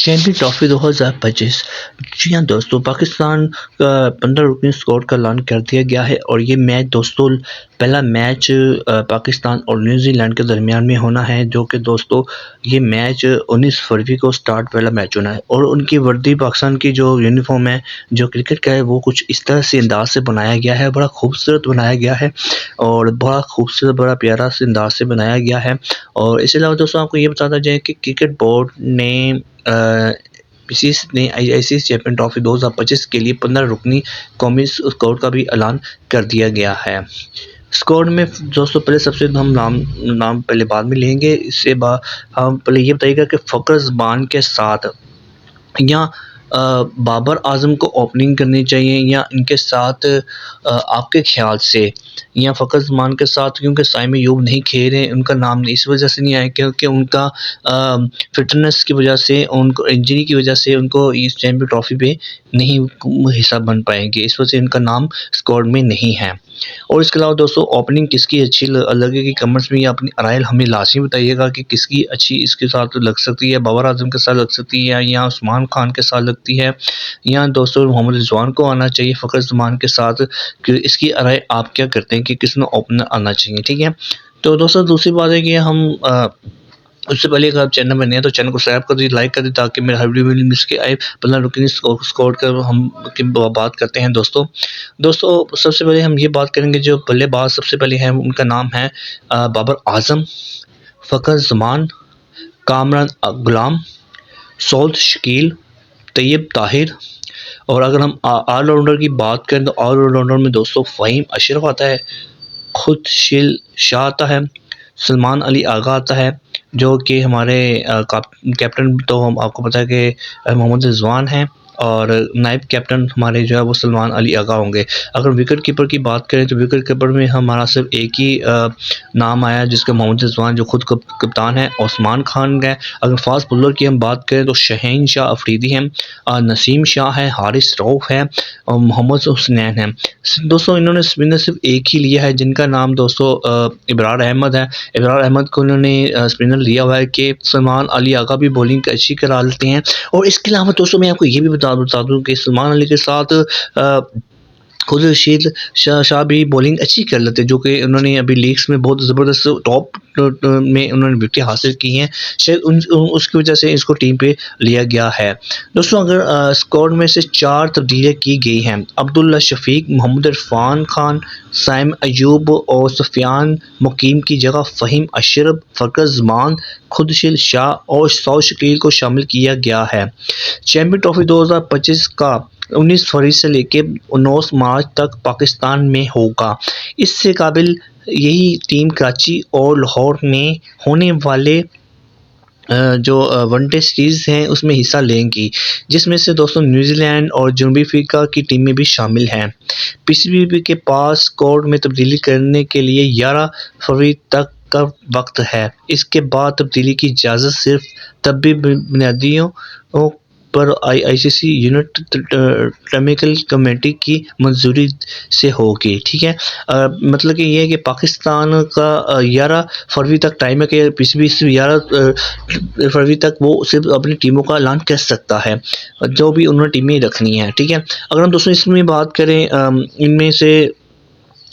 Champion trophy 2025। जी हाँ दोस्तों, पाकिस्तान का 15 रुकनी स्क्वाड का ऐलान कर दिया गया है और ये मैच दोस्तों पहला मैच पाकिस्तान और न्यूजीलैंड के दरमियान में होना है, जो कि दोस्तों ये मैच 19 फरवरी को स्टार्ट पहला मैच होना है। और उनकी वर्दी, पाकिस्तान की जो यूनिफॉर्म है जो क्रिकेट का है, वो कुछ इस तरह से अंदाज से बनाया गया है, बड़ा खूबसूरत बनाया गया है और बड़ा खूबसूरत, बड़ा प्यारा से अंदाज से बनाया गया है। और इसके अलावा दोस्तों आपको ये बताता जाए कि क्रिकेट बोर्ड ने बीसीसीआई ने आईसीसी चैंपियन ट्रॉफी 2025 के लिए 15 रुकनी कौमी स्क्वाड का भी ऐलान कर दिया गया है। स्क्वाड में दोस्तों पहले सबसे हम नाम पहले बाद में लेंगे। इससे बाद हम पहले ये बताइएगा कि फ़खर ज़मान के साथ या बाबर आज़म को ओपनिंग करनी चाहिए या इनके साथ आपके ख़्याल से, या फ़खर ज़मान के साथ, क्योंकि साइम अय्यूब नहीं खेल रहे हैं, उनका नाम इस वजह से नहीं आया क्योंकि उनका फ़िटनेस की वजह से, उनको इंजरी की वजह से उनको इस चैंपियन ट्रॉफ़ी पे नहीं हिस्सा बन पाएंगे, इस वजह से इनका नाम स्क्वाड में नहीं है। और इसके अलावा दोस्तों ओपनिंग किसकी अच्छी लगेगी, कमेंट्स में या अपनी राय हमें लाज़मी बताइएगा कि किसकी अच्छी इसके साथ लग सकती है। बाबर आज़म के साथ लग सकती है या उस्मान खान के साथ लगती है, या दोस्तों मोहम्मद रिजवान को आना चाहिए फ़खर ज़मान के साथ, कि इसकी राय आप क्या करते हैं कि किसने ओपनर आना चाहिए। ठीक है, तो दोस्तों दूसरी बात है कि हम उससे पहले अगर आप चैनल में नए हैं तो चैनल को सब्सक्राइब कर दीजिए, लाइक कर दीजिए, ताकि मेरा हर वीडियो मिस के आए। 15 रुकनी स्क्वाड का हम की बात करते हैं दोस्तों सबसे पहले हम ये बात करेंगे, जो बल्लेबाज सबसे पहले हैं उनका नाम है बाबर आज़म, फ़खर ज़मान, कामरान गुलाम, सऊद शकील, तैयब ताहिर। और अगर हम ऑलराउंडर की बात करें तो ऑलराउंडर में दोस्तों फ़हीम अशरफ आता है, खुर्शीद शाह आता है, सलमान अली आगा आता है, जो कि हमारे कैप्टन तो हम आपको पता है कि मोहम्मद रिजवान हैं, और नायब कैप्टन हमारे जो है वो सलमान अली आगा होंगे। अगर विकेट कीपर की बात करें तो विकेट कीपर में हमारा सिर्फ एक ही नाम आया, जिसका मोहम्मद रिजवान जो खुद कप्तान है, ओस्मान खान है। अगर फास्ट बॉलर की हम बात करें तो शहीन शाह अफरीदी हैं, नसीम शाह है, हारिस रऊफ है और मोहम्मद हुसनैन है। दोस्तों इन्होंने स्पिनर सिर्फ एक ही लिया है, जिनका नाम दोस्तों इब्रार अहमद है। इब्रार अहमद को उन्होंने स्पिनर लिया हुआ है कि सलमान अली आगा भी बॉलिंग अच्छी करा लेते हैं। और इसके अलावा दोस्तों मैं आपको ये भी बता दूं कि सलमान अली के साथ खुर्शीद शाह भी बॉलिंग अच्छी कर लेते हैं, जो कि उन्होंने अभी लीग्स में बहुत ज़बरदस्त टॉप में उन्होंने विकेट हासिल की हैं, शायद उसकी वजह से इसको टीम पे लिया गया है। दोस्तों अगर स्क्वाड में से 4 तब्दीलियाँ की गई हैं, अब्दुल्ला शफीक, मोहम्मद इरफान खान, साइम अय्यूब और सुफियान मुकीम की जगह फ़हीम अशरफ, फ़खर ज़मान, खुर्शीद शाह और सऊद शकील को शामिल किया गया है। चैंपियन ट्रॉफी 2025 का 19 फरवरी से लेकर 19 मार्च तक पाकिस्तान में होगा। इससे काबिल यही टीम कराची और लाहौर में होने वाले जो वनडे सीरीज़ हैं उसमें हिस्सा लेंगी, जिसमें से दोस्तों न्यूजीलैंड और जनूबी अफ्रीका की टीमें भी शामिल हैं। पीसीबी के पास स्क्वाड में तब्दीली करने के लिए 11 फरवरी तक का वक्त है। इसके बाद तब्दीली की इजाज़त सिर्फ तभी बुनियादियों पर आईसीसी यूनिट टेक्निकल कमेटी की मंजूरी से होगी। ठीक है, मतलब कि ये है कि पाकिस्तान का 11 फरवरी तक टाइम है कि पीसीबी सिर्फ 11 फरवरी तक वो सिर्फ अपनी टीमों का ऐलान कर सकता है, जो भी उन्होंने टीमें रखनी है। ठीक है, अगर हम दोस्तों इसमें बात करें, इनमें से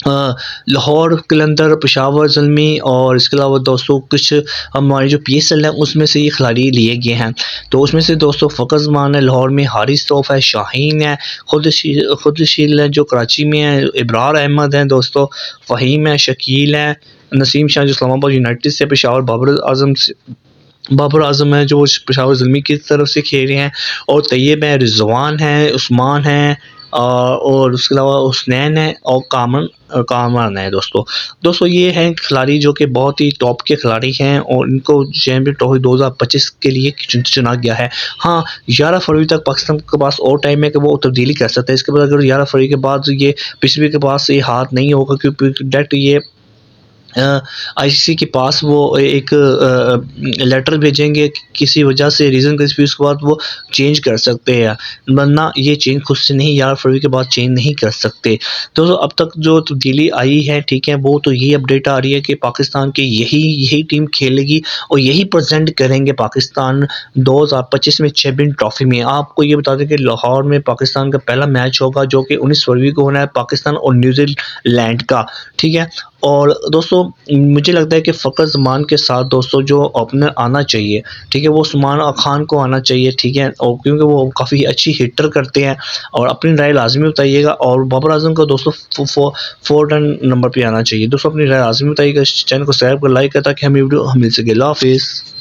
लाहौर, कलंदर, पेशावर ज़ल्मी और इसके अलावा दोस्तों कुछ हमारी जो पीएसएल है उसमें से ये खिलाड़ी लिए गए हैं। तो उसमें से दोस्तों फ़खर ज़मान है, लाहौर में हारिस रऊफ है, शाहीन है, खुर्शीद है जो कराची में है, इब्रार अहमद है दोस्तों, फ़हीम है, शकील है, नसीम शाह जो इस्लामाबाद यूनाइटेड से, पेशावर बाबर आज़म है जो पेशावर ज़ल्मी की तरफ से खेल रहे हैं, और तैयब है, रिजवान है, उस्मान है, और उसके अलावा हुसनैन है और कामरान है। दोस्तों ये हैं खिलाड़ी जो कि बहुत ही टॉप के खिलाड़ी हैं और इनको चैंपियन ट्रॉफी 2025 के लिए चुना गया है। हाँ, 11 फरवरी तक पाकिस्तान के पास और टाइम है कि वो तब्दीली कर सकते हैं। इसके बाद अगर 11 फरवरी के बाद ये पीसीबी के पास ये हाथ नहीं होगा, क्योंकि डायरेक्ट ये आईसीसी के पास वो एक लेटर भेजेंगे कि किसी वजह से रीज़न किसी भी उसके बाद वो चेंज कर सकते हैं, वरना ये चेंज खुद से नहीं 11 फरवरी के बाद चेंज नहीं कर सकते। तो अब तक जो तब्दीली आई है, ठीक है, वो तो ये अपडेट आ रही है कि पाकिस्तान की यही यही टीम खेलेगी और यही प्रेज़ेंट करेंगे पाकिस्तान 2025 में चैंपियन ट्रॉफ़ी में। आपको ये बता दें कि लाहौर में पाकिस्तान का पहला मैच होगा जो कि 19 फरवरी को होना है, पाकिस्तान और न्यूज़ीलैंड का, ठीक है? और दोस्तों मुझे लगता है कि फ़खर ज़मान के साथ दोस्तों जो ओपनर आना चाहिए, ठीक है, वो उस्मान खान को आना चाहिए, ठीक है? और क्योंकि वो काफ़ी अच्छी हिटर करते हैं और अपनी राय लाज़मी बताइएगा और बाबर आज़म को दोस्तों 4 रन नंबर पे आना चाहिए। दोस्तों अपनी राय लाज़मी बताइएगा, इस चैनल को सब्सक्राइब कर लाइक करें ताकि हमें वीडियो मिल सके। अल्लाह हाफ़िज़।